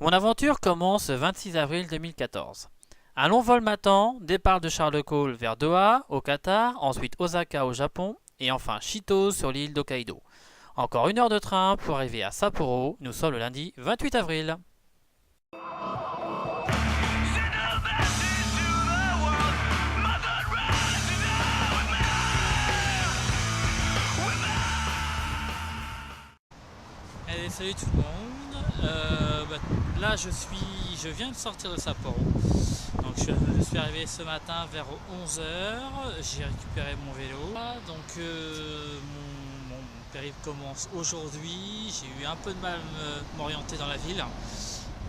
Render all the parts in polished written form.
Mon aventure commence le 26 avril 2014. Un long vol m'attend, départ de Charles de Gaulle vers Doha, au Qatar, ensuite Osaka au Japon, et enfin Chitose sur l'île d'Hokkaido. Encore 1 heure de train pour arriver à Sapporo, nous sommes le lundi 28 avril. Allez, salut tout le monde. Là, je viens de sortir de Sapporo. Donc, je suis arrivé ce matin vers 11 heures. J'ai récupéré mon vélo. Mon périple commence aujourd'hui. J'ai eu un peu de mal à m'orienter dans la ville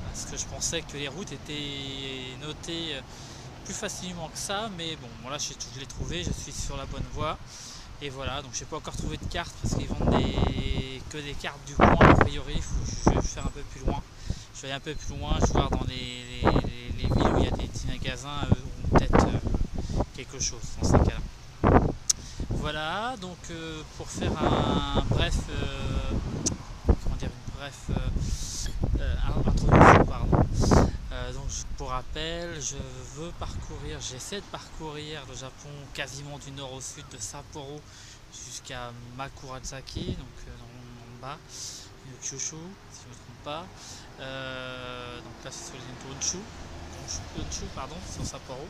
parce que je pensais que les routes étaient notées plus facilement que ça. Mais bon, là, je l'ai trouvé. Je suis sur la bonne voie. Et voilà, donc j'ai pas encore trouvé de carte parce qu'ils vendent que des cartes du coin a priori, je vais faire un peu plus loin. Je vais aller un peu plus loin, je vais voir dans les villes où il y a des petits magasins ou peut-être quelque chose dans ces cas-là. Voilà, donc pour faire un bref, comment dire, une bref introduction, pardon. Pour rappel, j'essaie de parcourir le Japon quasiment du nord au sud, de Sapporo jusqu'à Makurazaki, donc en bas, de Kyushu, si je ne me trompe pas. Donc là, c'est sur l'île Honshu, pardon, sur Sapporo.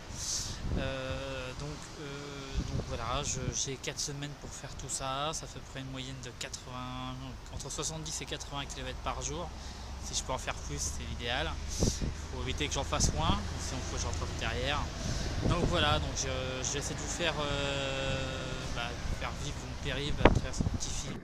Donc voilà, j'ai 4 semaines pour faire tout ça. Ça fait près une moyenne de 80, entre 70 et 80 km par jour. Si je peux en faire plus, c'est l'idéal. Il faut éviter que j'en fasse moins, sinon il faut que j'en trouve derrière. Donc voilà, donc je vais essayer de vous faire vivre mon périple à travers ce petit film.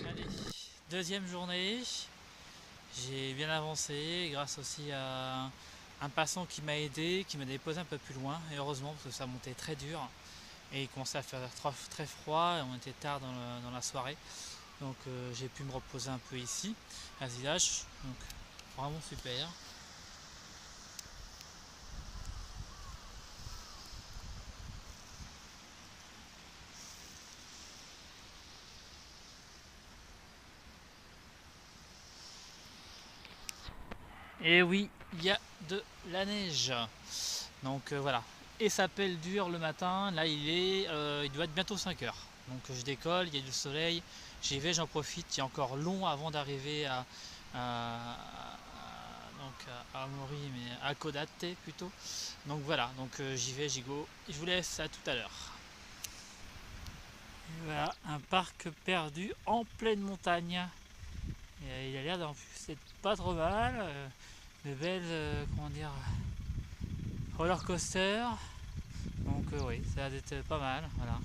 Allez, deuxième journée, j'ai bien avancé grâce aussi à un passant qui m'a aidé, qui m'a déposé un peu plus loin, et heureusement parce que ça montait très dur et il commençait à faire très froid et on était tard dans la soirée. Donc j'ai pu me reposer un peu ici, à ce village, donc vraiment super. Et oui, il y a de la neige. Donc voilà. Et ça pèle dur le matin. Là il doit être bientôt 5 heures. Donc je décolle, il y a du soleil. J'y vais, j'en profite. Il y a encore long avant d'arriver à Amori, mais à Kodate plutôt. Donc voilà, donc j'y vais, j'y go. Je vous laisse à tout à l'heure. Voilà, un parc perdu en pleine montagne. Et il a l'air d'être pas trop mal. De belles, comment dire, roller coaster. Donc oui, ça a d'être pas mal, voilà.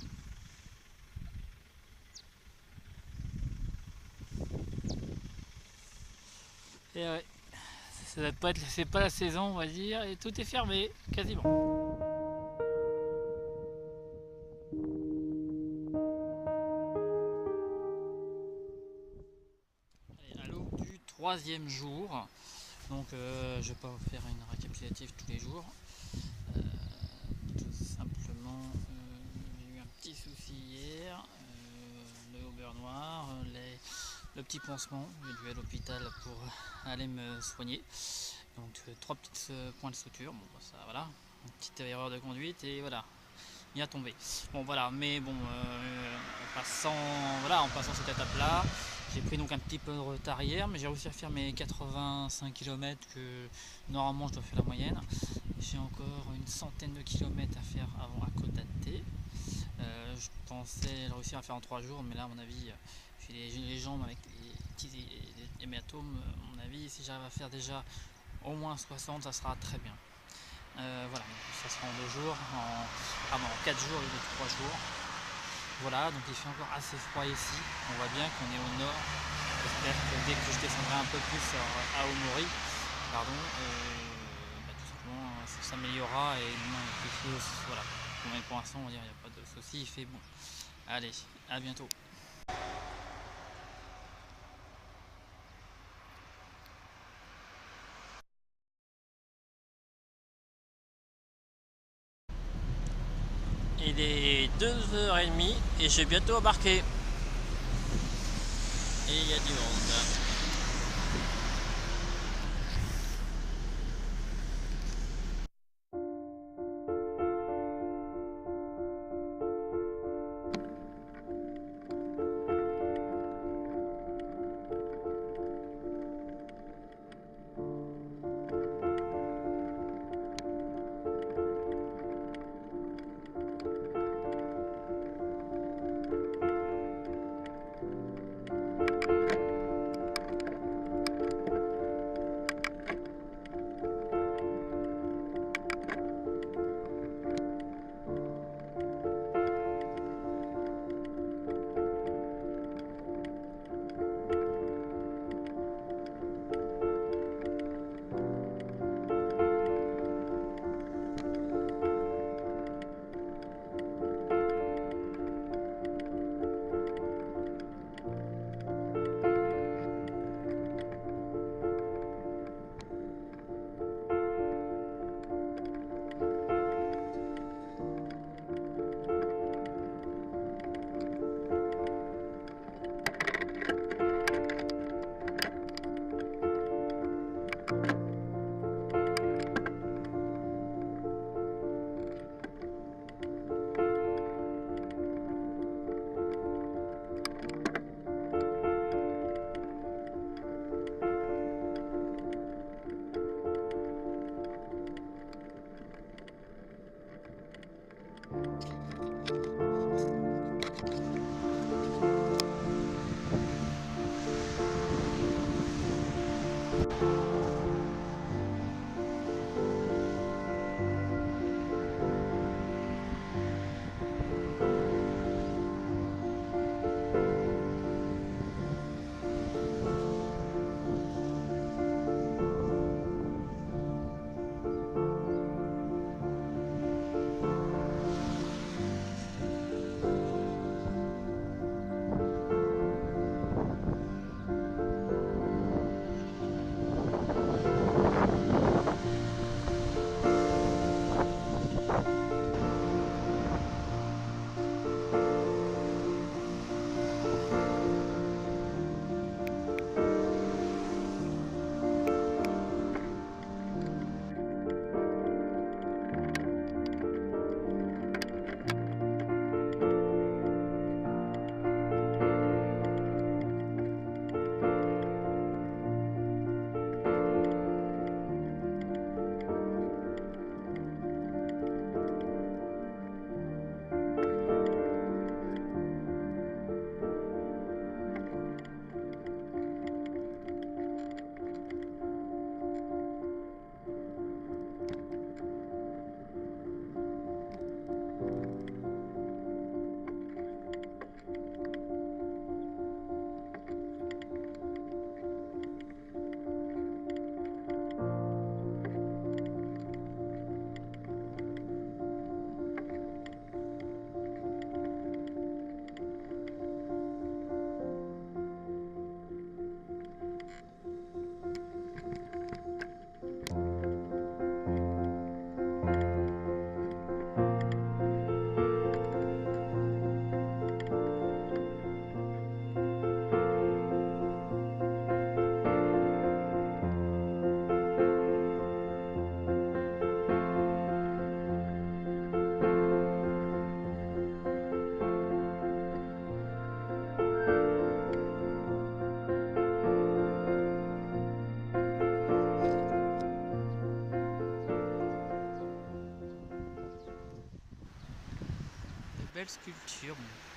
Et ouais, ça doit pas être, c'est pas la saison, on va dire, et tout est fermé, quasiment. Allez, à l'aube du troisième jour, donc je vais pas vous faire une récapitulative tous les jours. Euh, Tout simplement, j'ai eu un petit souci hier, le haut beurre noir, le petit pansement, j'ai dû aller à l'hôpital pour aller me soigner. Donc 3 petits points de suture, bon bah, ça voilà, une petite erreur de conduite et voilà, bien tombé. Bon voilà, mais bon, en passant cette étape là, j'ai pris donc un petit peu de retard hier, mais j'ai réussi à faire mes 85 km que normalement je dois faire la moyenne. J'ai encore une centaine de kilomètres à faire avant à Kodate. Je pensais réussir à faire en 3 jours, mais là à mon avis j'ai les jambes avec petits hématomes. À mon avis, si j'arrive à faire déjà au moins 60, ça sera très bien. Voilà, donc ça sera en 2 jours, en 4 jours au lieu de 3 jours. Voilà, donc il fait encore assez froid ici. On voit bien qu'on est au nord. J'espère que dès que je descendrai un peu plus à Aomori, pardon, tout simplement ça s'améliorera et il fait aussi, voilà. Mais pour l'instant, on va dire il n'y a pas de souci, il fait bon. Allez, à bientôt. Il est 2h30 et j'ai bientôt embarqué. Et il y a du monde.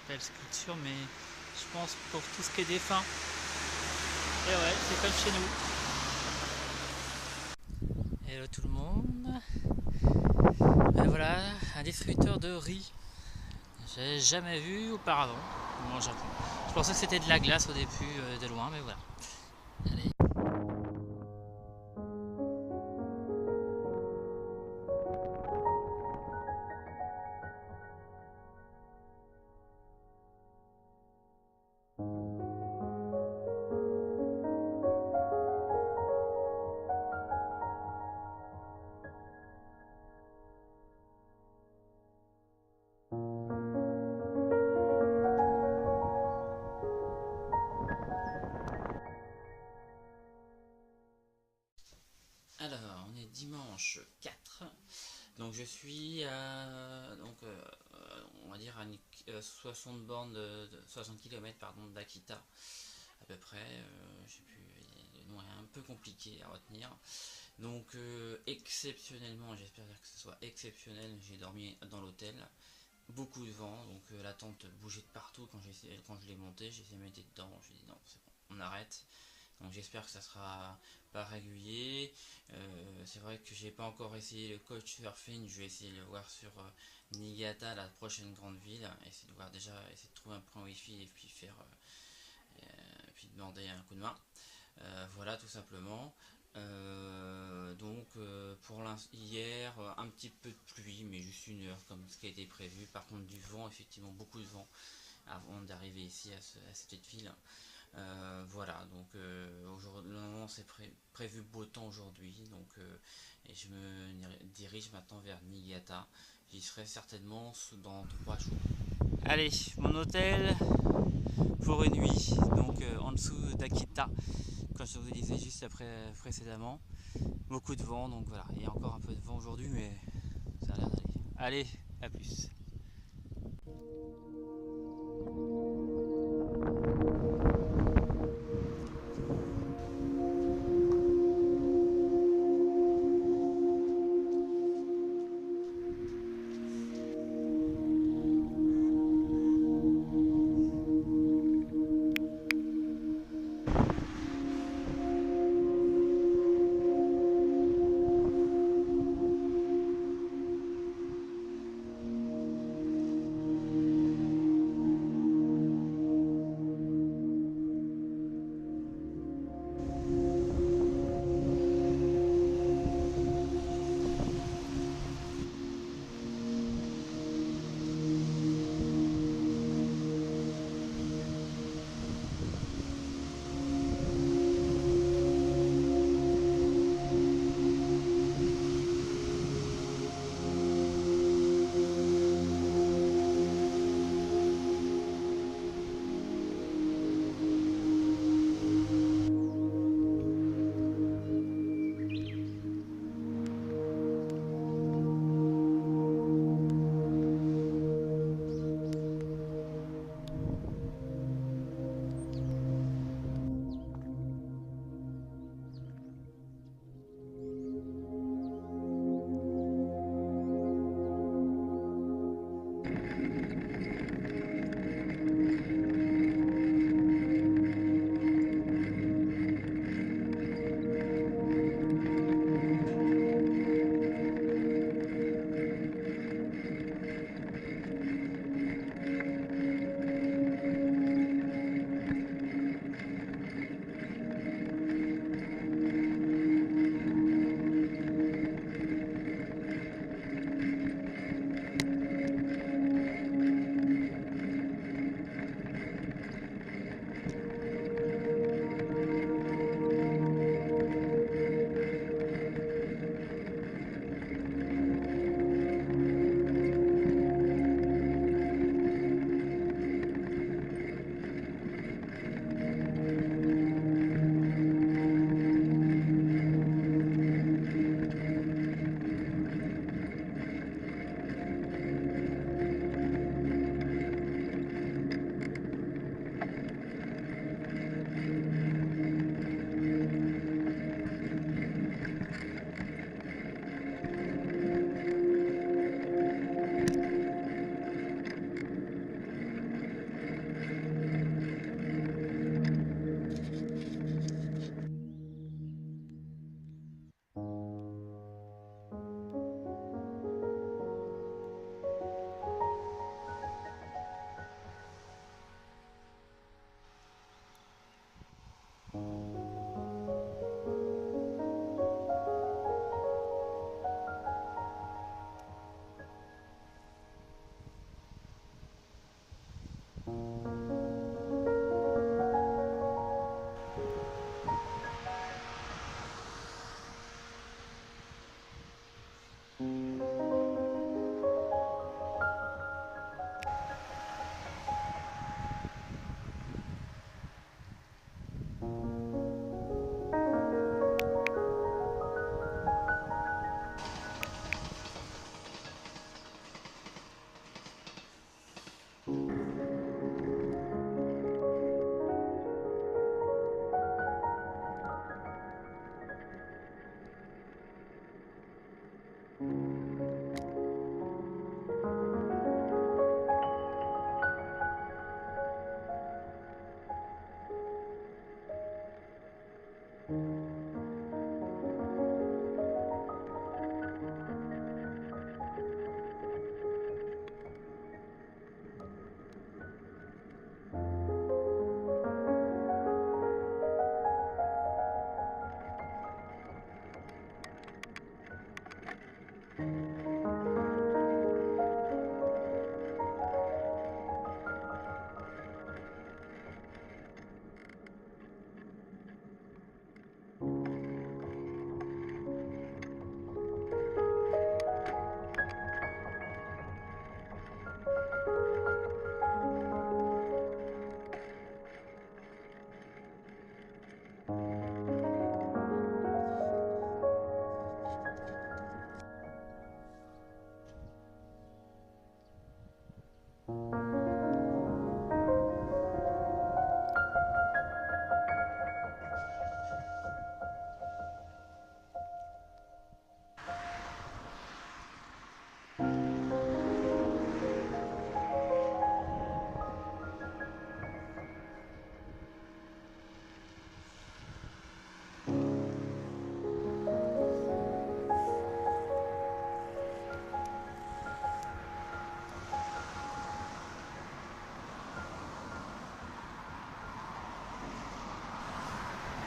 Belle sculpture, mais je pense pour tout ce qui est défunt, Et ouais, c'est comme chez nous. Hello tout le monde. Voilà, un distributeur de riz. J'ai jamais vu auparavant au Japon. Je pensais que c'était de la glace au début de loin, mais voilà. Allez. Alors, on est dimanche 4. Donc je suis à, on va dire à 60 bornes 60 km pardon, d'Akita à peu près. Je sais plus, le nom est un peu compliqué à retenir. Donc exceptionnellement, j'espère que ce soit exceptionnel, j'ai dormi dans l'hôtel. Beaucoup de vent, donc la tente bougeait de partout quand je l'ai montée, j'ai essayé de mettre dedans, j'ai dit non c'est bon, on arrête. Donc j'espère que ça sera pas régulier. C'est vrai que j'ai pas encore essayé le couchsurfing, je vais essayer de le voir sur Niigata, la prochaine grande ville, essayer de voir déjà, essayer de trouver un point wifi et puis faire puis demander un coup de main. Voilà tout simplement. Pour l'instant hier un petit peu de pluie mais juste 1 heure comme ce qui a été prévu. Par contre du vent, effectivement beaucoup de vent avant d'arriver ici à cette petite ville. Voilà, donc normalement c'est prévu beau temps aujourd'hui, donc et je me dirige maintenant vers Niigata. J'y serai certainement dans 3 jours. Allez, mon hôtel pour une nuit, donc en dessous d'Akita, comme je vous disais juste précédemment. Beaucoup de vent, donc voilà, il y a encore un peu de vent aujourd'hui, mais ça a l'air d'aller. Allez, à plus.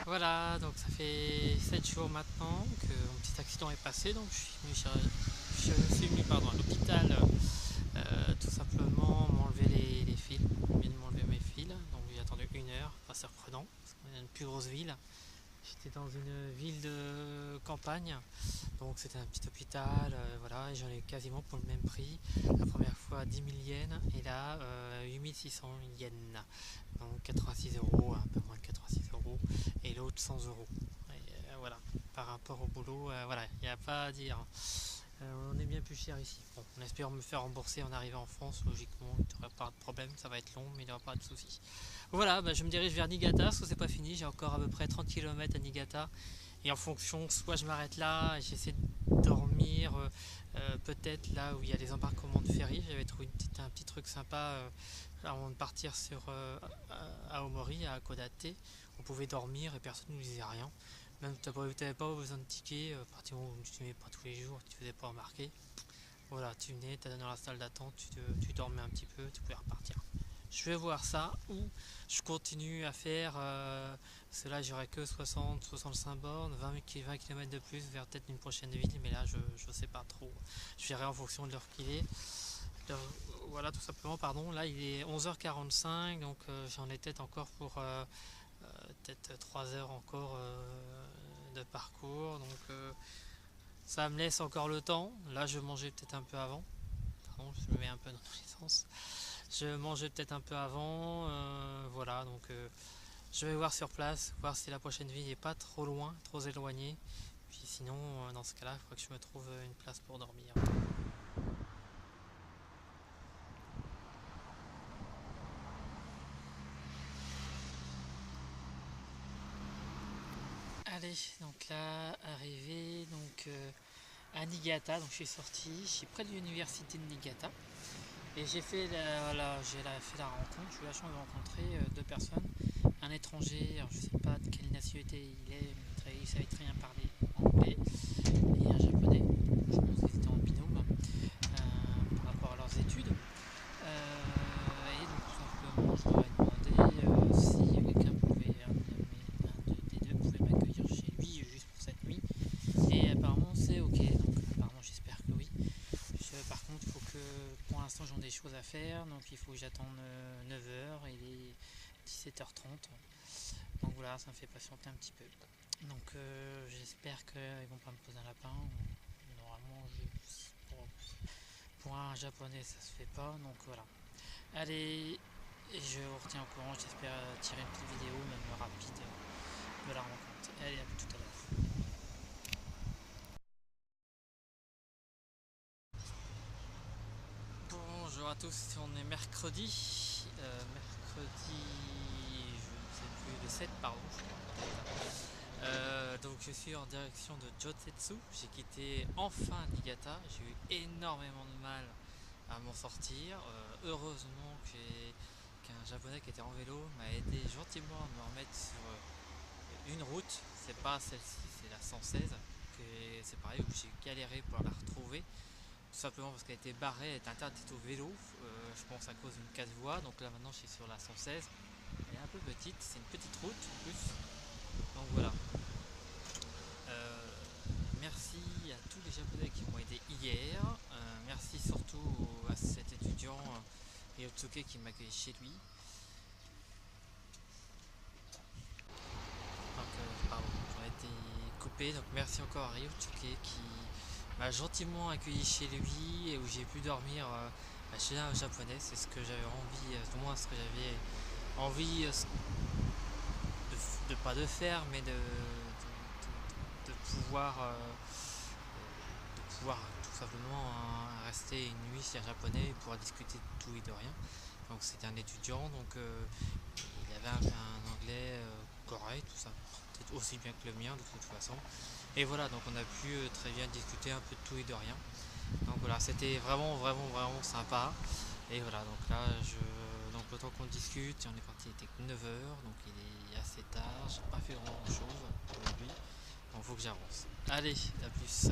Voilà, donc ça fait 7 jours maintenant que mon petit accident est passé, donc je suis venu à l'hôpital tout simplement m'enlever les fils. On vient de m'enlever mes fils, donc j'ai attendu 1 heure, pas surprenant, parce qu'on est dans une plus grosse ville. J'étais dans une ville de campagne, donc c'était un petit hôpital, voilà, et j'en ai quasiment pour le même prix. La première fois 10 000 yens et là 8600 yens, donc 86 euros, un peu moins de 86 euros, et l'autre 100 euros. Et, voilà, par rapport au boulot, voilà, il n'y a pas à dire. On est bien plus cher ici. Bon, on espère me faire rembourser en arrivant en France, logiquement, il n'y aura pas de problème, ça va être long, mais il n'y aura pas de soucis. Voilà, bah, je me dirige vers Niigata, parce que c'est pas fini, j'ai encore à peu près 30 km à Niigata. Et en fonction, soit je m'arrête là, et j'essaie de dormir, peut-être là où il y a les embarquements de ferry. J'avais trouvé un petit truc sympa avant de partir sur Aomori, à Hakodate. On pouvait dormir et personne ne nous disait rien. Même tu n'avais pas besoin de ticket, à partir du moment où tu ne venais pas tous les jours, tu ne faisais pas remarquer. Voilà, tu venais, tu allais dans la salle d'attente, tu dormais un petit peu, tu pouvais repartir. Je vais voir ça, ou je continue à faire, cela j'aurai que 60-65 bornes, 20 km de plus vers peut-être une prochaine ville, mais là je ne sais pas trop. Je verrai en fonction de l'heure qu'il est. Voilà, tout simplement, pardon. Là il est 11h45, donc j'en ai peut-être encore pour peut-être 3 heures encore de parcours. Donc ça me laisse encore le temps. Là je mangeais peut-être un peu avant. Pardon, je me mets un peu dans tous les sens. Je mangeais peut-être un peu avant. Voilà, donc je vais voir sur place, voir si la prochaine ville n'est pas trop loin, trop éloignée. Puis sinon, dans ce cas-là, il faudra que je me trouve une place pour dormir. Allez, donc là, arrivé donc, à Niigata, donc je suis sorti, je suis près de l'université de Niigata. Et j'ai fait fait la rencontre, j'ai eu la chance de rencontrer 2 personnes. Un étranger, alors je sais pas de quelle nationalité il est, mais il savait très bien parler anglais, et un japonais. Je pense qu'ils étaient en binôme par rapport à leurs études. Et donc tout simplement, je leur ai demandé si quelqu'un pouvait, des deux pouvait m'accueillir chez lui juste pour cette nuit. Et apparemment c'est ok, donc apparemment j'espère que oui. Par contre, il faut que, pour l'instant, j'en ai des choses à faire, donc il faut que j'attende 9h et il est 17h30. Donc voilà, ça me fait patienter un petit peu. Donc j'espère qu'ils ne vont pas me poser un lapin. Normalement, pour un japonais, ça se fait pas. Donc voilà. Allez, je vous retiens au courant. J'espère tirer une petite vidéo, même rapide, de la rencontre. Allez, à tout à l'heure. Bonjour à tous, on est mercredi, mercredi, je ne sais plus, le 7 pardon, je crois. Donc je suis en direction de Jotetsu, j'ai quitté enfin Niigata, j'ai eu énormément de mal à m'en sortir. Heureusement qu'un japonais qui était en vélo m'a aidé gentiment à me remettre sur une route, c'est pas celle-ci, c'est la 116, que c'est pareil où j'ai galéré pour la retrouver, tout simplement parce qu'elle était barrée, elle était interdite au vélo, je pense à cause d'une casse-voie. Donc là maintenant je suis sur la 116, elle est un peu petite, c'est une petite route en plus, donc voilà. Euh, Merci à tous les Japonais qui m'ont aidé hier. Merci surtout à cet étudiant Ryotsuke qui m'a accueilli chez lui. Donc, pardon, j'en ai été coupé. Donc merci encore à Ryotsuke qui m'a gentiment accueilli chez lui et où j'ai pu dormir chez un japonais. C'est ce que j'avais envie, du moins ce que j'avais envie de pas de faire, mais de pouvoir tout simplement rester une nuit chez un japonais et pouvoir discuter de tout et de rien. Donc c'était un étudiant, donc il avait un anglais correct, tout ça, peut-être aussi bien que le mien de toute façon. Et voilà, donc on a pu très bien discuter un peu de tout et de rien. Donc voilà, c'était vraiment vraiment vraiment sympa. Et voilà, donc là donc le temps qu'on discute, on est parti, il était 9 h, donc il est assez tard, j'ai pas fait grand chose aujourd'hui. Donc faut que j'avance. Allez, à plus.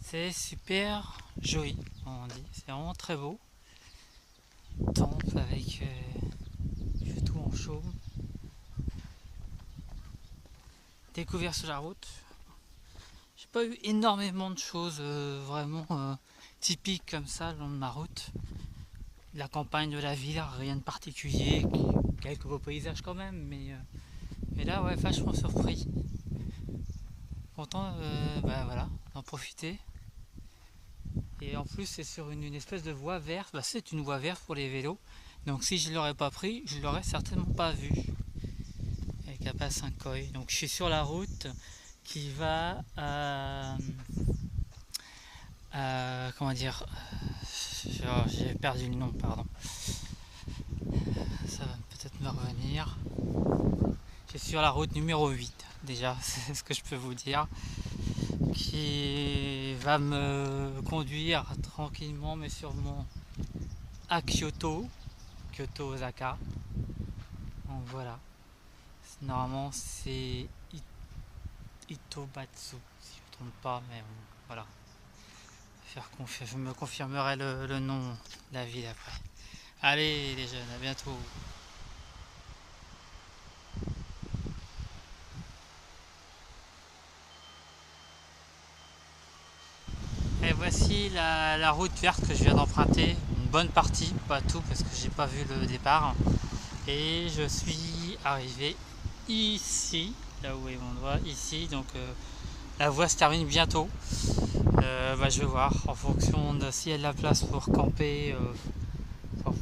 C'est super joli, on dit. C'est vraiment très beau. Temple avec tout en chaume. Découvert sur la route. J'ai pas eu énormément de choses vraiment typiques comme ça le long de ma route. La campagne de la ville, rien de particulier. Quelques beaux paysages quand même, mais là, ouais, vachement surpris. Content, bah voilà, d'en profiter. Et en plus c'est sur une espèce de voie verte, bah, c'est une voie verte pour les vélos, Donc si je ne l'aurais pas pris, je ne l'aurais certainement pas vu avec la passe Saint-Coy. Donc je suis sur la route qui va comment dire, j'ai perdu le nom, pardon. Ça va peut-être me revenir. Je suis sur la route numéro 8 déjà, c'est ce que je peux vous dire, qui va me conduire tranquillement mais sûrement à Kyoto, Osaka. Donc voilà. Normalement c'est Itobatsu, si je ne me trompe pas, mais bon, voilà. Je me confirmerai le nom de la ville après. Allez les jeunes, à bientôt. Et voici la route verte que je viens d'emprunter, une bonne partie, pas tout parce que j'ai pas vu le départ. Et je suis arrivé ici, là où est mon doigt, ici, donc la voie se termine bientôt. Je vais voir en fonction de s'il y a de la place pour camper,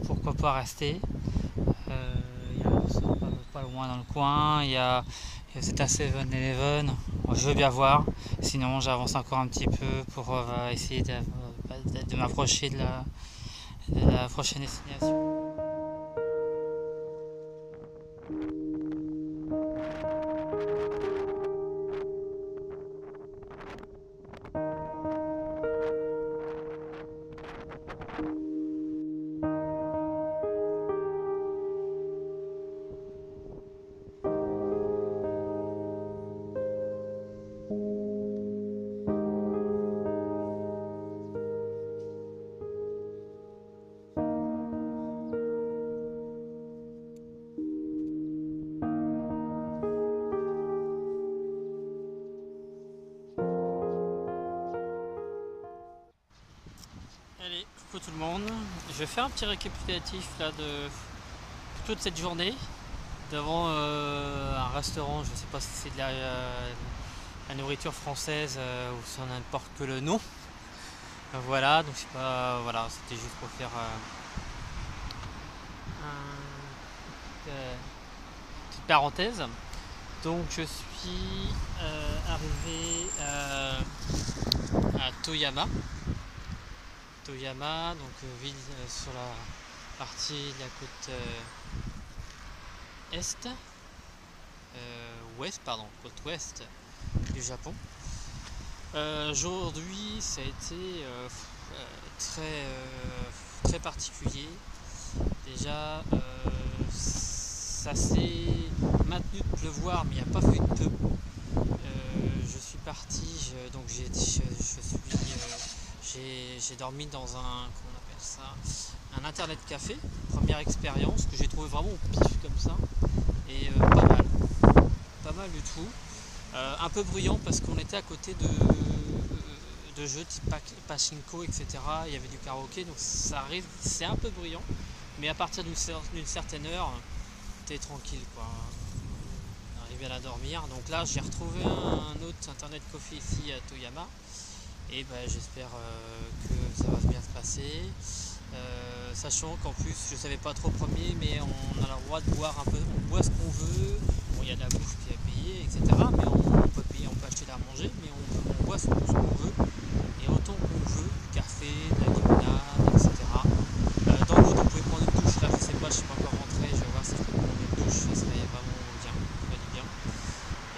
pourquoi pas rester. Il y a pas loin dans le coin, il y a c'est un 7-Eleven, je veux bien voir, sinon j'avance encore un petit peu pour essayer de m'approcher de la prochaine destination. Allez, coucou tout le monde, je vais faire un petit récapitulatif là de toute cette journée devant un restaurant. Je ne sais pas si c'est de la nourriture française ou si on n'importe que le nom. Voilà, donc c'est pas, voilà, c'était juste pour faire une petite parenthèse. Donc je suis arrivé à Toyama, donc ville sur la partie de la côte côte ouest du Japon. Aujourd'hui, ça a été très particulier. Déjà, ça s'est maintenu de pleuvoir, mais il n'y a pas fait de peu. Je suis parti, donc j'ai dormi dans un internet café, première expérience que j'ai trouvé vraiment au pif comme ça, et pas mal du tout. Un peu bruyant parce qu'on était à côté de jeux type pachinko, etc. Il y avait du karaoké, donc ça arrive, c'est un peu bruyant, mais à partir d'une certaine heure, t'es tranquille, quoi. On arrive bien à dormir. Donc là, j'ai retrouvé un autre internet coffee ici à Toyama, et j'espère que ça va bien se passer. Sachant qu'en plus, je savais pas trop premier, mais on a le droit de boire un peu, on boit ce qu'on veut. Bon, il y a de la bouffe qui est payée, etc. Mais on peut payer, on peut acheter à manger, mais on boit ce qu'on veut, et autant qu'on veut, du café, de la limonade, etc. Dans l'autre, on pouvait prendre une douche. Là, je sais pas encore rentré, je vais voir si je peux prendre une douche, ça serait vraiment bien, ça ferait du bien.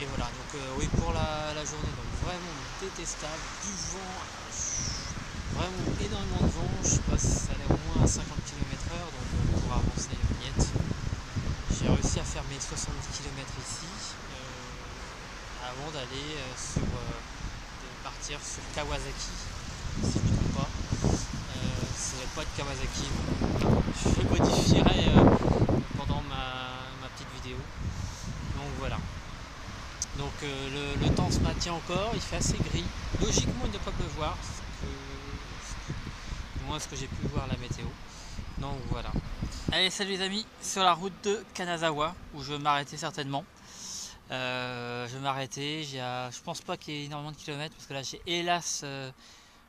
Et voilà, donc oui, pour la journée, donc vraiment détestable, du vent, vraiment énormément de vent, je sais pas si ça allait au moins à 50 km/h, donc pour avancer miette. J'ai réussi à faire mes 70 km ici, avant d'aller de partir sur Kawasaki, si je ne me trompe pas. Ça ne va pas être Kawasaki, je modifierai pendant ma petite vidéo. Donc voilà. Donc le temps se maintient encore, il fait assez gris. Logiquement, il ne doit pas pleuvoir, du moins ce que j'ai pu voir la météo. Donc voilà. Allez, salut les amis, sur la route de Kanazawa, où je vais m'arrêter certainement. Je vais m'arrêter, je pense pas qu'il y ait énormément de kilomètres, parce que là j'ai hélas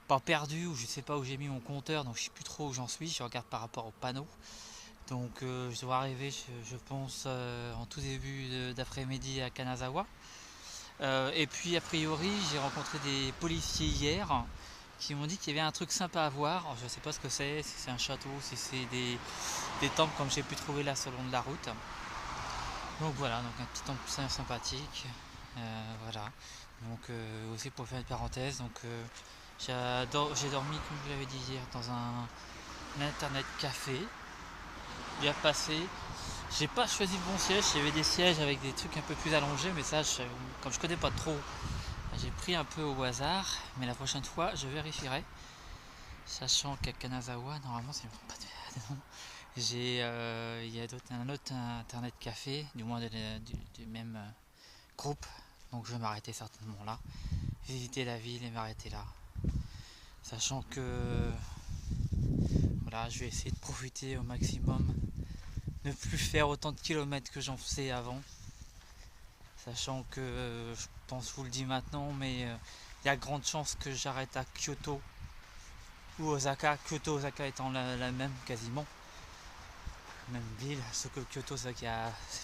pas perdu, ou je sais pas où j'ai mis mon compteur, donc je sais plus trop où j'en suis, je regarde par rapport au panneau. Donc je dois arriver, je pense, en tout début d'après-midi à Kanazawa. Et puis a priori, j'ai rencontré des policiers hier qui m'ont dit qu'il y avait un truc sympa à voir. Alors, je ne sais pas ce que c'est, si c'est un château, si c'est des temples comme j'ai pu trouver là sur le long de la route. Donc voilà, donc un petit temple sympathique. Voilà. Donc aussi pour faire une parenthèse, donc j'ai dormi comme je vous l'avais dit hier dans un internet café. Bien passé. J'ai pas choisi le bon siège, il y avait des sièges avec des trucs un peu plus allongés, mais ça, comme je connais pas trop, j'ai pris un peu au hasard. Mais la prochaine fois, je vérifierai. Sachant qu'à Kanazawa, normalement, ça ne me prend pas de nom. Il y a un autre internet café, du moins du même groupe. Donc je vais m'arrêter certainement là, visiter la ville et m'arrêter là. Sachant que voilà, je vais essayer de profiter au maximum, ne plus faire autant de kilomètres que j'en faisais avant. Sachant que je pense, je vous le dis maintenant, mais il y a grande chance que j'arrête à Kyoto ou Osaka. Kyoto, Osaka étant la même quasiment, même ville, sauf que Kyoto c'est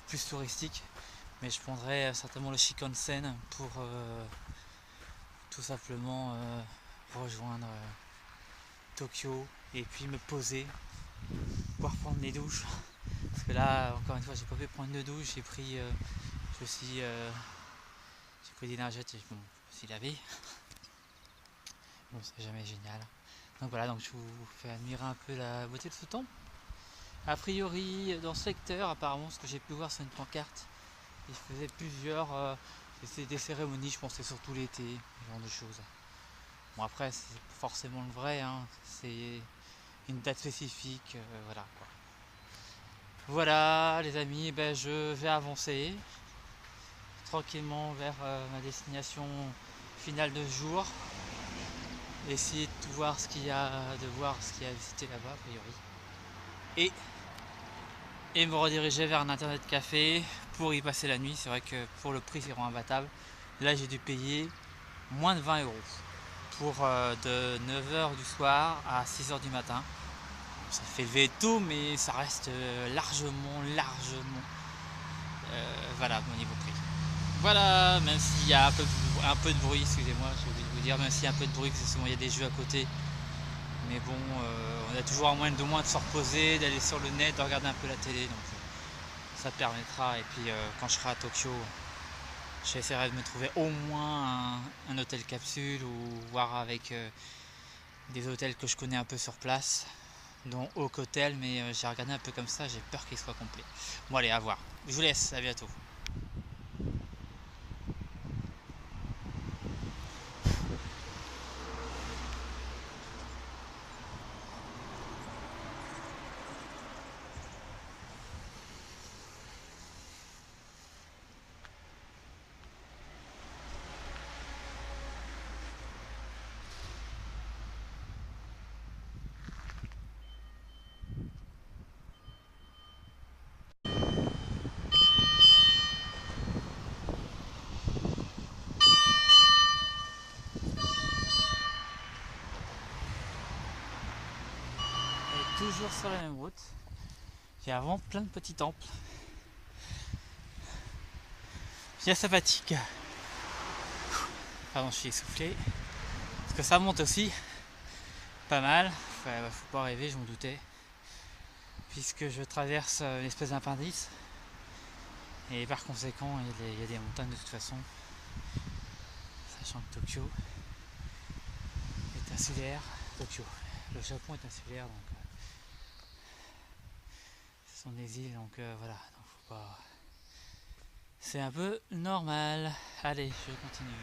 plus touristique. Mais je prendrai certainement le Shinkansen pour tout simplement rejoindre Tokyo et puis me poser, pouvoir prendre les douches. Parce que là, encore une fois, j'ai pas pu prendre de douche, j'ai pris des lingettes et je me suis lavé. Bon, c'est jamais génial. Donc voilà, donc je vous fais admirer un peu la beauté de ce temple. A priori, dans ce secteur, apparemment, ce que j'ai pu voir sur une pancarte, il faisait plusieurs des cérémonies, je pensais surtout l'été, ce genre de choses. Bon, après, c'est forcément le vrai, hein, c'est une date spécifique, voilà quoi. Voilà les amis, ben, je vais avancer tranquillement vers ma destination finale de ce jour. Essayer de voir ce qu'il y a à visiter là-bas a priori. Et me rediriger vers un internet café pour y passer la nuit. C'est vrai que pour le prix c'est vraiment imbattable. Là j'ai dû payer moins de 20 € pour de 9h du soir à 6h du matin. Ça fait lever tôt mais ça reste largement valable au niveau prix. Voilà, même s'il y a un peu de bruit, excusez-moi, j'ai oublié de vous dire, même s'il y a un peu de bruit, parce que souvent il y a des jeux à côté. Mais bon, on a toujours un moyen de moins de se reposer, d'aller sur le net, de regarder un peu la télé, donc ça permettra. Et puis quand je serai à Tokyo, j'essaierai de me trouver au moins un hôtel capsule ou voir avec des hôtels que je connais un peu sur place, dont Oak Hotel, mais j'ai regardé un peu comme ça, j'ai peur qu'il soit complet. Bon allez, à voir. Je vous laisse, à bientôt. Et toujours sur la même route. Il y a vraiment plein de petits temples. Bien sympathique. Pardon, je suis essoufflé. Parce que ça monte aussi. Pas mal. Faut pas rêver, je m'en doutais. Puisque je traverse une espèce d'appendice. Et par conséquent, il y a des montagnes de toute façon. Sachant que Tokyo est insulaire. Le Japon est insulaire, donc ce sont des îles, donc voilà. Donc faut pas. C'est un peu normal. Allez, je continue.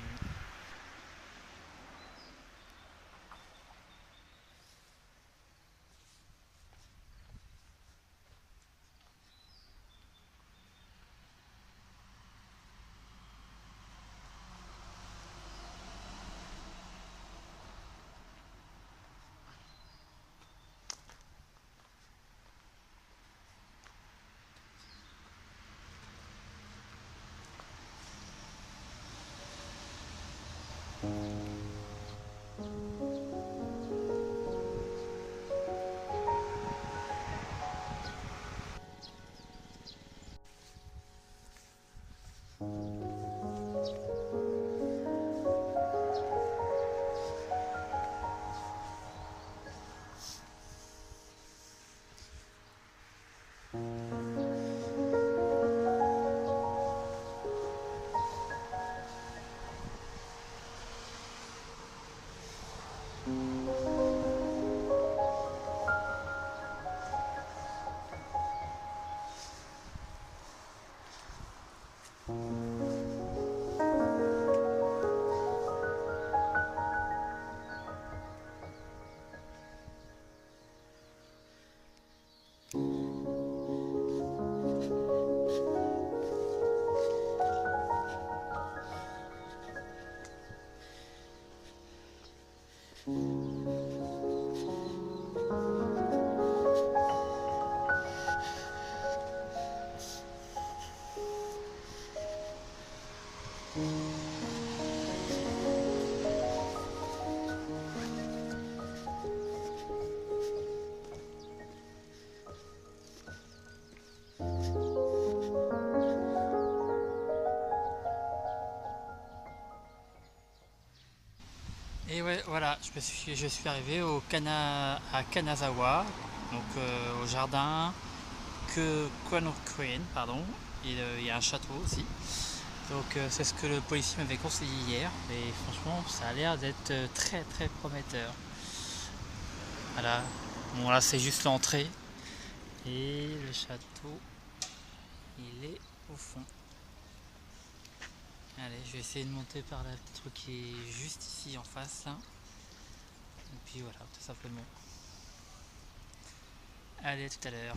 Et ouais, voilà, je suis arrivé à Kanazawa, donc au jardin que Queen, pardon. Il y a un château aussi. Donc c'est ce que le policier m'avait conseillé hier. Et franchement, ça a l'air d'être très très prometteur. Voilà. Bon là, c'est juste l'entrée. Et le château, il est au fond. Allez, je vais essayer de monter par le petit truc qui est juste ici en face là. Et puis voilà, tout simplement. Allez, à tout à l'heure.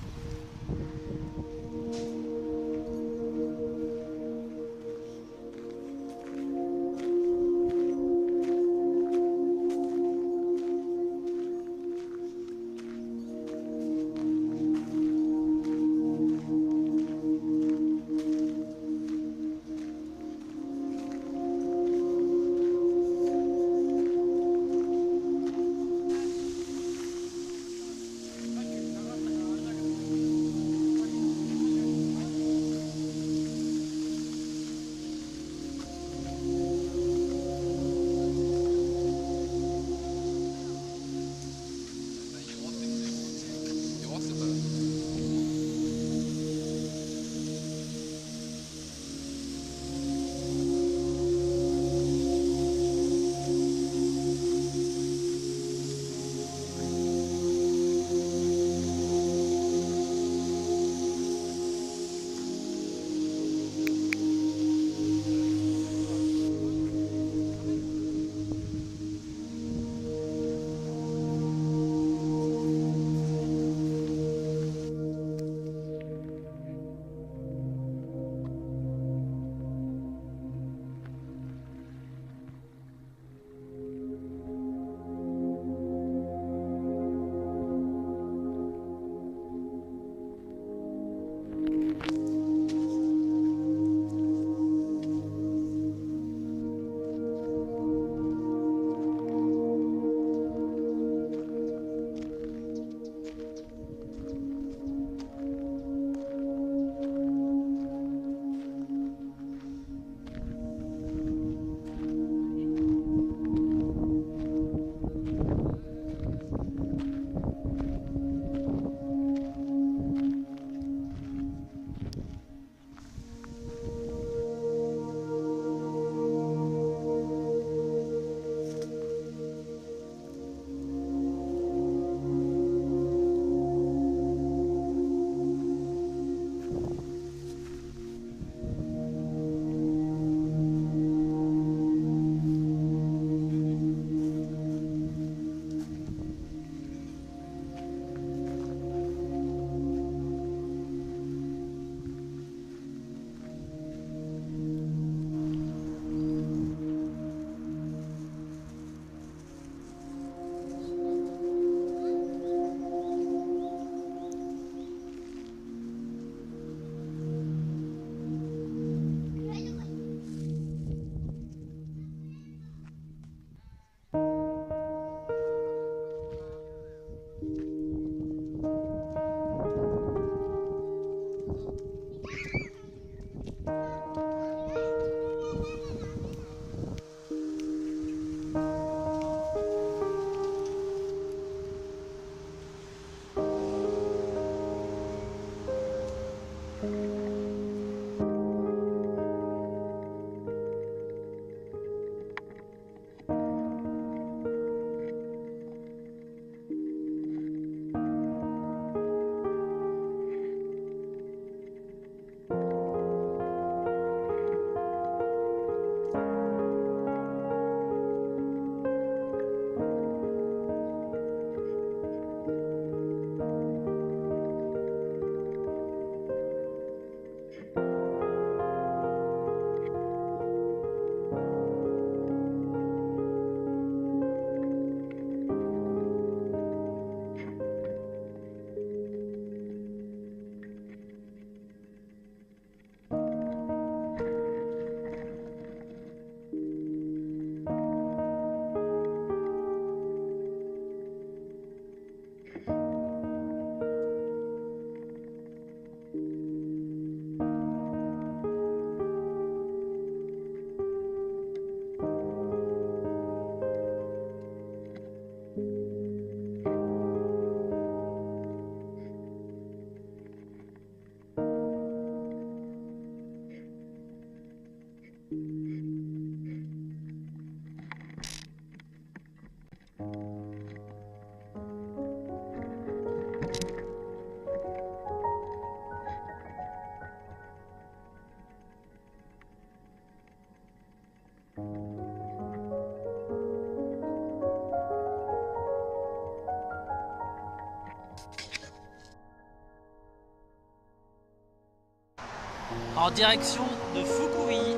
En direction de Fukui.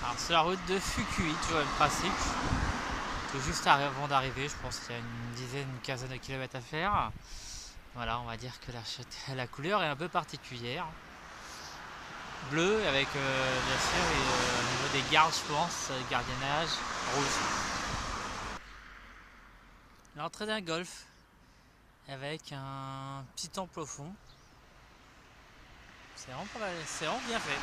Alors c'est la route de Fukui, toujours le même principe. Tout juste avant d'arriver, je pense qu'il y a une dizaine, une quinzaine de kilomètres à faire. Voilà, on va dire que la couleur est un peu particulière. Bleu avec bien sûr au niveau des gardes, je pense, gardiennage, rouge. L'entrée d'un golf avec un petit temple au fond. C'est vraiment pas mal, c'est vraiment bien fait.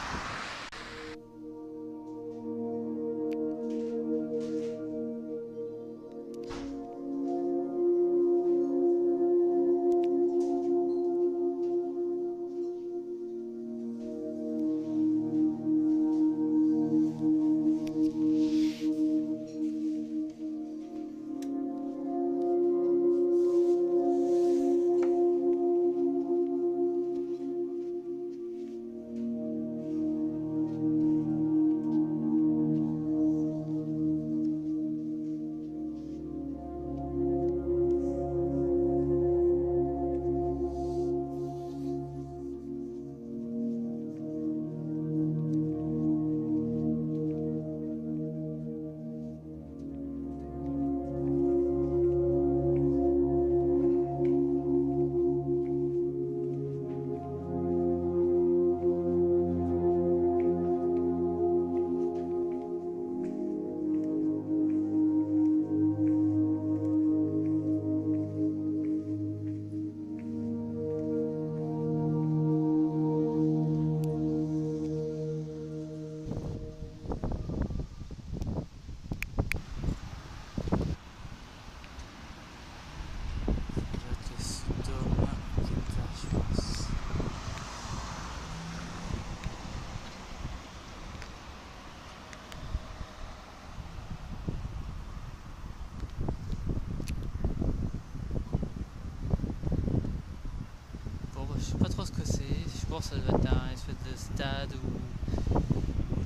ça doit être un espèce de stade ou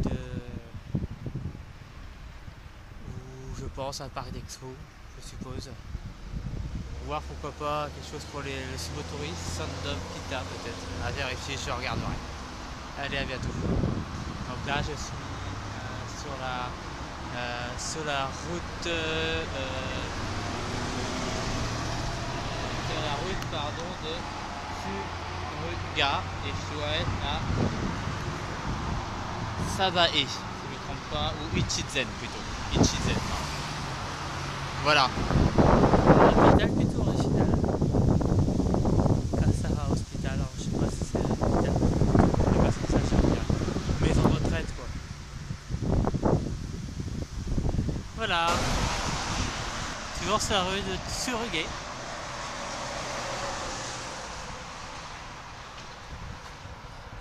de... ou je pense un parc d'expo, je suppose. Voir pourquoi pas quelque chose pour les sumo-touristes, Sandom Kita peut-être, à vérifier, je regarderai. Allez, à bientôt. Donc là je suis sur la route de Furuga et je dois être à Sabae, si je ne me trompe pas, ou Ichizen plutôt. Ichizen. Voilà. L'hôpital plutôt original. Kasara Hospital, alors je sais pas si c'est l'hôpital. Je sais pas si ça change bien. Maison de retraite quoi. Voilà. Toujours sur la rue de Tsuruge.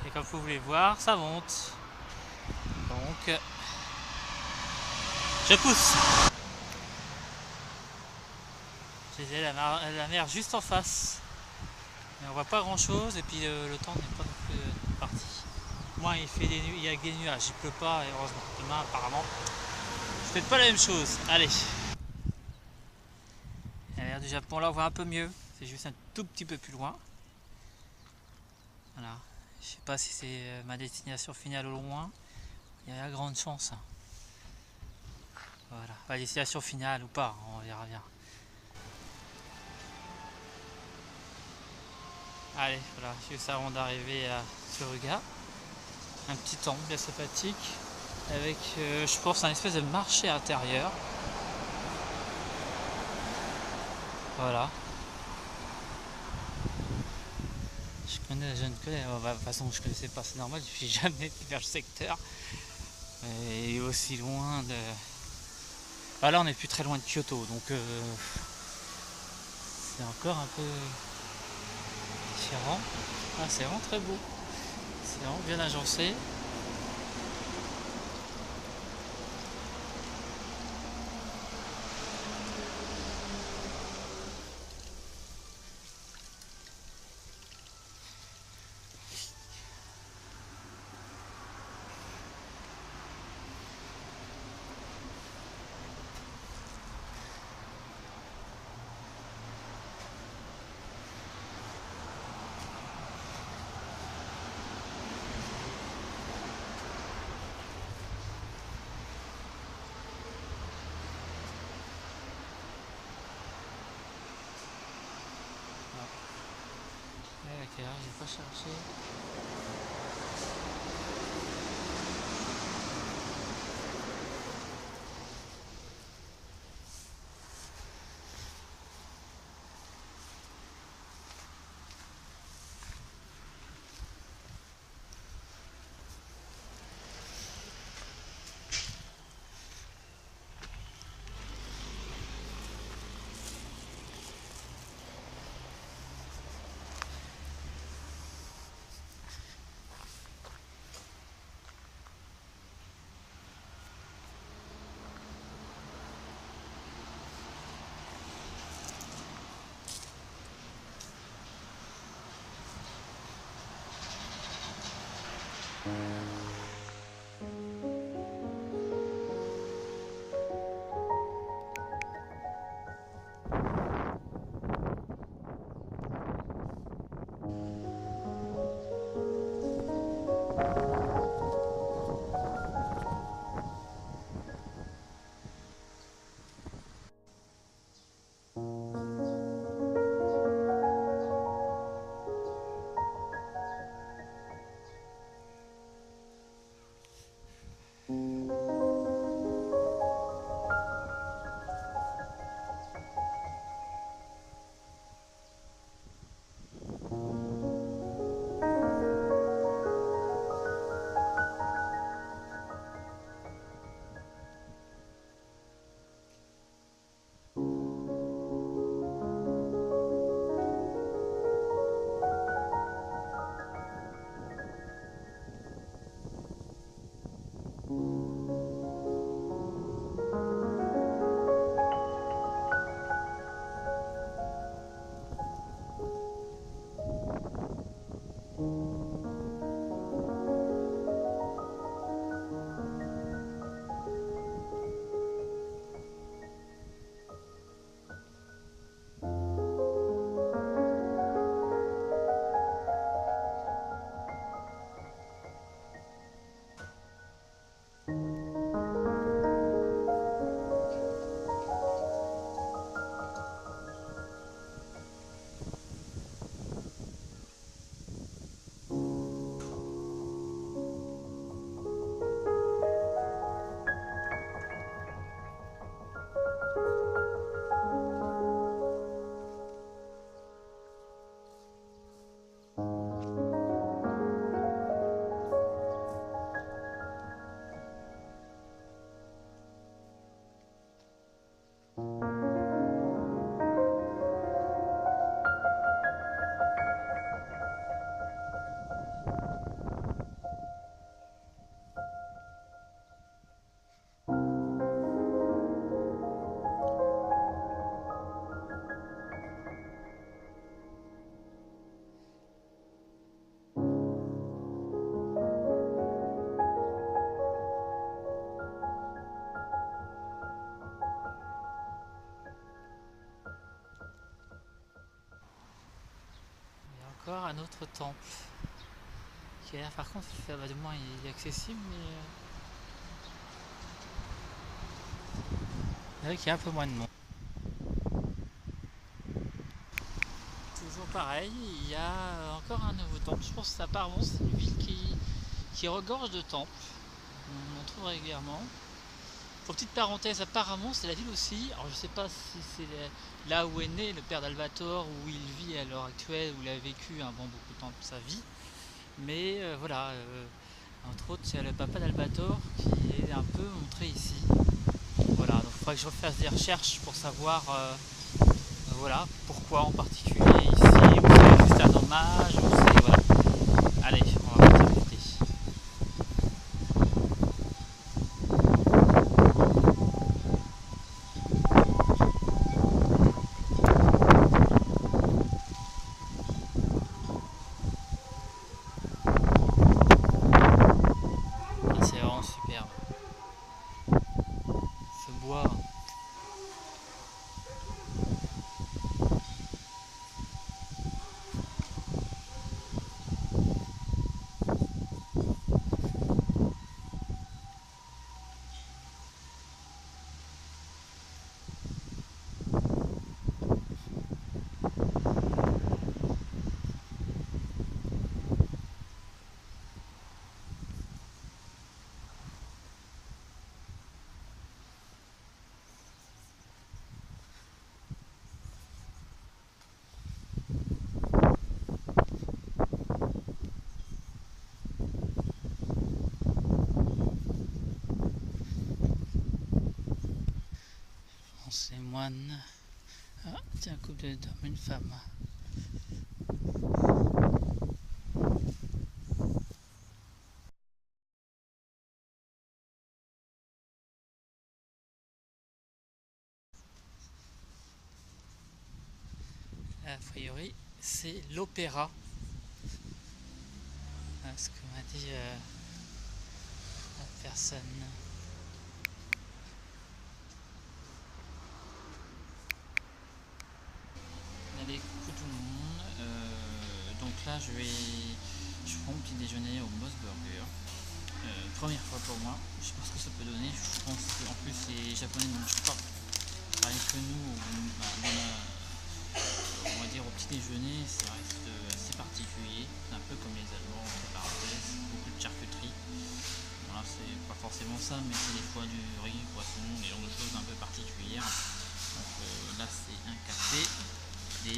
Et comme vous voulez voir, ça monte. Donc, je pousse. J'ai la mer juste en face. Mais on voit pas grand chose et puis le temps n'est pas non plus parti. Moi il y a que des nuages, il pleut pas et heureusement. Demain apparemment, c'est peut-être pas la même chose. Allez. La mer du Japon là on voit un peu mieux. C'est juste un tout petit peu plus loin. Voilà. Je sais pas si c'est ma destination finale au loin. Il y a grande chance. Voilà. Ma destination finale ou pas, on verra bien. Allez, voilà, juste avant d'arriver à Tsuruga, un petit temple bien sympathique avec, je pense, un espèce de marché intérieur. Voilà. Je ne connais, de toute façon, je ne connaissais pas, c'est normal, je suis jamais été vers le secteur. Et aussi loin de. Ah, là, on n'est plus très loin de Kyoto, donc c'est encore un peu différent. Ah, c'est vraiment très beau. C'est vraiment bien agencé. Ok, j'ai pas cherché. un autre temple qui a l'air, par contre, du moins il est accessible, mais c'est vrai qu'il y a un peu moins de monde. Toujours pareil, il y a encore un nouveau temple. Je pense que apparemment c'est une ville qui regorge de temples. On en trouve régulièrement. Pour petite parenthèse, apparemment c'est la ville aussi. Alors je sais pas si c'est là où est né le père d'Albator, où il vit à l'heure actuelle, où il a vécu avant beaucoup de temps de sa vie. Mais voilà, entre autres, il y a le papa d'Albator qui est un peu montré ici. Voilà, donc il faudrait que je refasse des recherches pour savoir voilà, pourquoi en particulier ici, ou c'est juste un hommage, ou c'est. Voilà. Allez, on va continuer. C'est vraiment superbe. Ce bois. Ces moines. Ah, tiens, un couple d'hommes, une femme. A priori, c'est l'opéra. Ce que m'a dit la personne. Allez, coucou tout le monde. Donc là, je prends mon petit déjeuner au Moss Burger. Première fois pour moi. Je sais pas ce que ça peut donner. Je pense qu'en plus les Japonais ne mangent pas pareil que nous. On va dire au petit déjeuner, ça reste assez particulier. C'est un peu comme les Allemands, entre parenthèses, beaucoup de charcuterie. Bon là c'est pas forcément ça, mais c'est des fois du riz, du poisson, des genres de choses un peu particulières. Donc là c'est un café et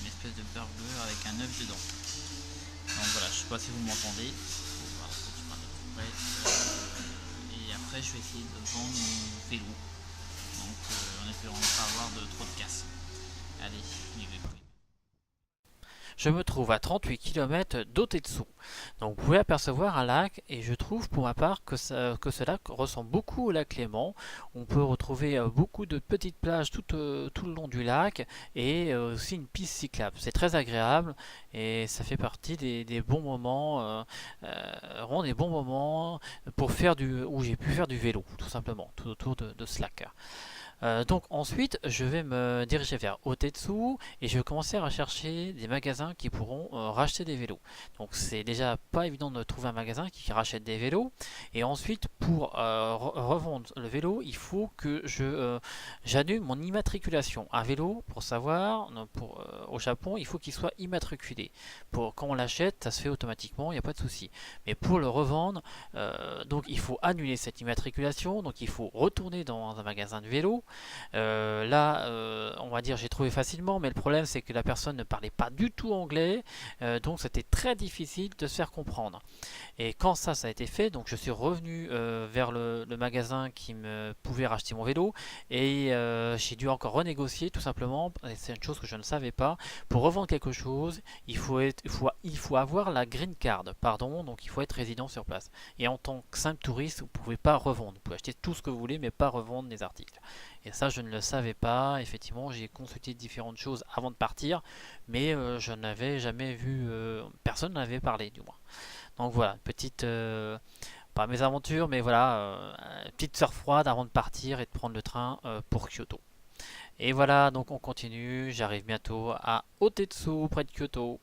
une espèce de burger avec un œuf dedans. Donc voilà, je sais pas si vous m'entendez. Et après je vais essayer de vendre mon vélo. Donc en espérant ne pas avoir trop de casse. Allez, j'y vais. Je me trouve à 38 km d'Otetsu. Donc vous pouvez apercevoir un lac et je trouve pour ma part que ce lac ressemble beaucoup au lac Léman. On peut retrouver beaucoup de petites plages tout le long du lac et aussi une piste cyclable. C'est très agréable et ça fait partie des bons moments, vraiment des bons moments pour faire où j'ai pu faire du vélo tout simplement, tout autour de ce lac. Donc ensuite, je vais me diriger vers Otetsu et je vais commencer à rechercher des magasins qui pourront racheter des vélos. Donc c'est déjà pas évident de trouver un magasin qui rachète des vélos. Et ensuite, pour revendre le vélo, il faut que j'annule mon immatriculation. Un vélo, pour savoir, au Japon, il faut qu'il soit immatriculé. Quand on l'achète, ça se fait automatiquement, il n'y a pas de souci. Mais pour le revendre, donc il faut annuler cette immatriculation. Donc il faut retourner dans un magasin de vélo. Là, on va dire j'ai trouvé facilement, mais le problème c'est que la personne ne parlait pas du tout anglais, donc c'était très difficile de se faire comprendre. Et quand ça a été fait, donc je suis revenu vers le magasin qui me pouvait racheter mon vélo et j'ai dû encore renégocier tout simplement. C'est une chose que je ne savais pas. Pour revendre quelque chose, il faut avoir la green card, pardon, donc il faut être résident sur place. Et en tant que simple touriste, vous ne pouvez pas revendre. Vous pouvez acheter tout ce que vous voulez, mais pas revendre les articles. Et ça, je ne le savais pas. Effectivement, j'ai consulté différentes choses avant de partir, mais je n'avais jamais vu, personne n'avait parlé du moins. Donc voilà, petite, pas mes aventures, mais voilà, petite sueur froide avant de partir et de prendre le train pour Kyoto. Et voilà, donc on continue. J'arrive bientôt à Otetsu, près de Kyoto.